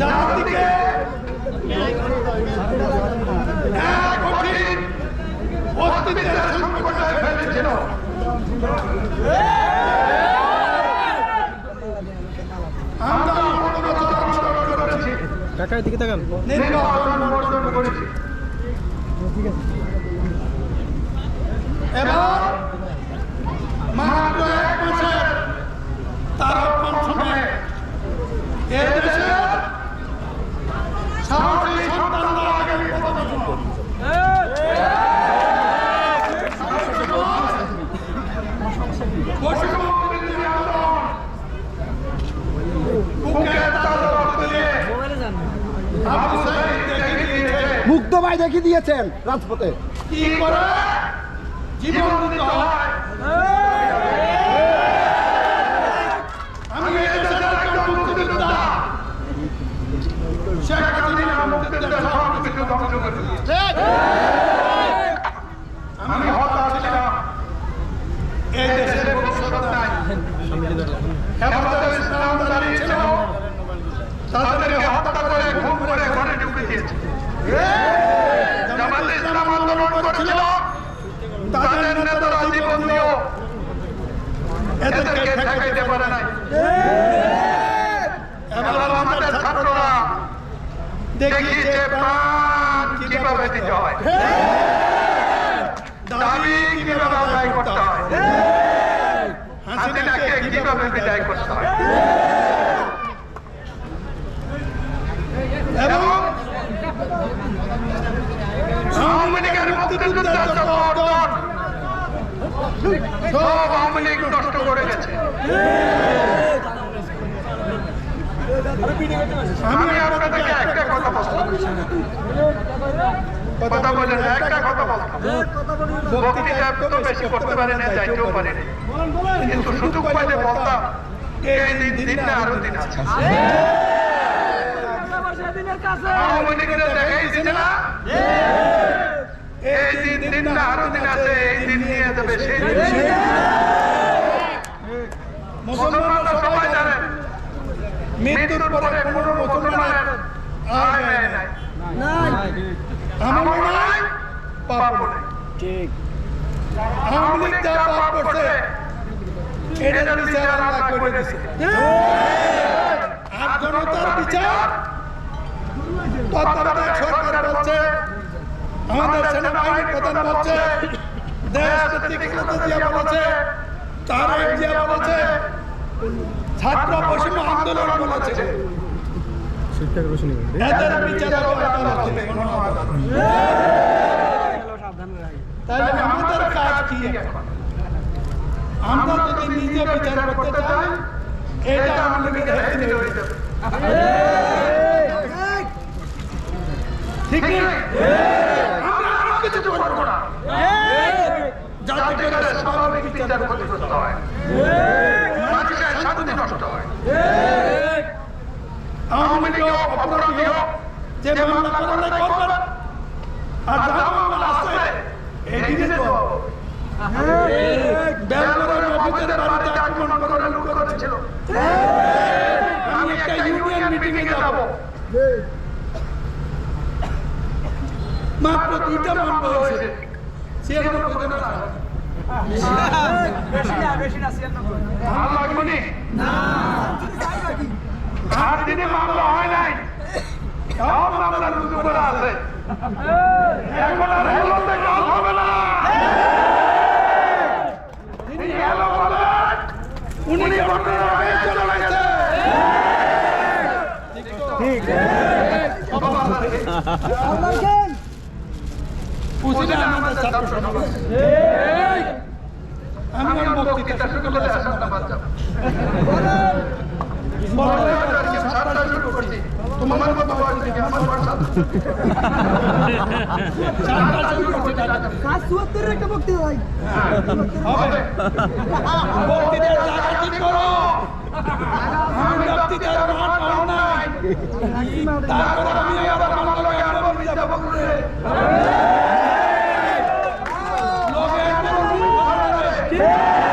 জাতিকে কঠিন অস্তিত্বের সংকটে ফেলেছিল। আমরা কাকার দিকে তাকান। নির্বাচন বর্জন করেছি। এবার মাত্র 1 মাসের তারকমান সময়ে এদেশে সাহসী সন্তানরা আগামী মুগ্ধ ভাই দেখিয়ে দিয়েছেন রাজপথে কি করে জীবন দিতে হয়। আমি এদেশের একজন মুক্তিযোদ্ধা, শেখ হাসিনা মুক্তিযোদ্ধা সব কিছু ধ্বংস করে দিয়েছে। আমি হতাশ ছিলাম, এই দেশের ভবিষ্যৎ নাই। হেফাজতে ইসলাম দাঁড়িয়ে ছিল, তাদেরকে হত্যা করে খুন করে ঘরে ঢুকে দিয়েছে। জামাতে ইসলাম আন্দোলন করেছিল, তাদের নেতারা জীবন দিয়েও এদেরকে ঠেকাইতে পারে নাই। এবার আমাদের ছাত্ররা দেখিয়েছে প্রাণ কিভাবে দিতে হয়, দাবি কিভাবে আদায় করতে হয়, হাসিনাকে কিভাবে বিদায় করতে হয়। এবং আওয়ামী লীগের মুক্তিযুদ্ধের যত অর্জন সব আওয়ামী লীগ নষ্ট করে গেছে। আমি আপনাদেরকে একটা কথা বলতাম, কথা বলেন, একটা কথা বলতাম, বক্তৃতা তো বেশি করতে পারি না, যাইতেও পারি না, কিন্তু সুযোগ পাইলে বলতাম এই দিন না আরো দিন আছে। আওয়ামী লীগের দেখাই দিচ্ছে না, এই দিন না আরো দিন আছে, এই দিন নিয়ে যাবে সেই দিন। মুসলমানরা সবাই জানেন মৃত্যুর পরে কোনো মুসলমানের আয় ব্যয় নাই, আমল নাই, পাপ নাই। আওয়ামী লীগ যা পাপ করছে এটা বিচার আল্লাহ করে দিয়েছে। আর জনতার বিচার তত্ত্বাবধায়ক সরকার বলছে, আমাদের সেনাবাহিনীর প্রধান বলছে, দেশভিত্তিক খালেদা জিয়া বলেছে, তারেক জিয়া বলেছে, ছাত্র বৈষম্য আন্দোলন বলেছে, এদের বিচার তাহলে আমাদের কাজ কি? আমরা যদি নিজে বিচার করতে চাই, এটা আমাদের হয়ে যাবে। ঠিক আমরা কিছু করবো না, যাতে করে স্বাভাবিক বিচার ক্ষতিগ্রস্ত হয়, মানুষের শান্তি নষ্ট হয়। আওয়ামী লীগ অপরাধী হোক, যে মামলা করলে করবেন, আর যা মামলা আছে এদিকে তো বেলগড়ের অফিসের বাড়িতে আক্রমণ করে লুট করেছিল। আমি একটা ইউনিয়ন মিটিং এ যাব, মাত্র 2টা মামলা হয়েছে, আর দিনে মামলা হয় নাই, সব মামলা রুজু করা আছে। এখন আর হেলোতে কাজ হবে না। তিনি হেলো বলেন, উনি ভোটের আগে চলে গেছে। ঠিক আমাদের ছাত্র সমাজ, আমি আমার বক্তৃতা শুরু করলে আসাম না বাদ যাবে। শুরু করছি তোমার মতো বয়স থেকে আমার বয়স 4টা শুরু করছে টাটা। একটা বক্তৃতা ভাই হবে বক্তৃতার জায়গা ঠিক করো। আমি বক্তৃতার মাঠ অন্যায়, তারপরে আমি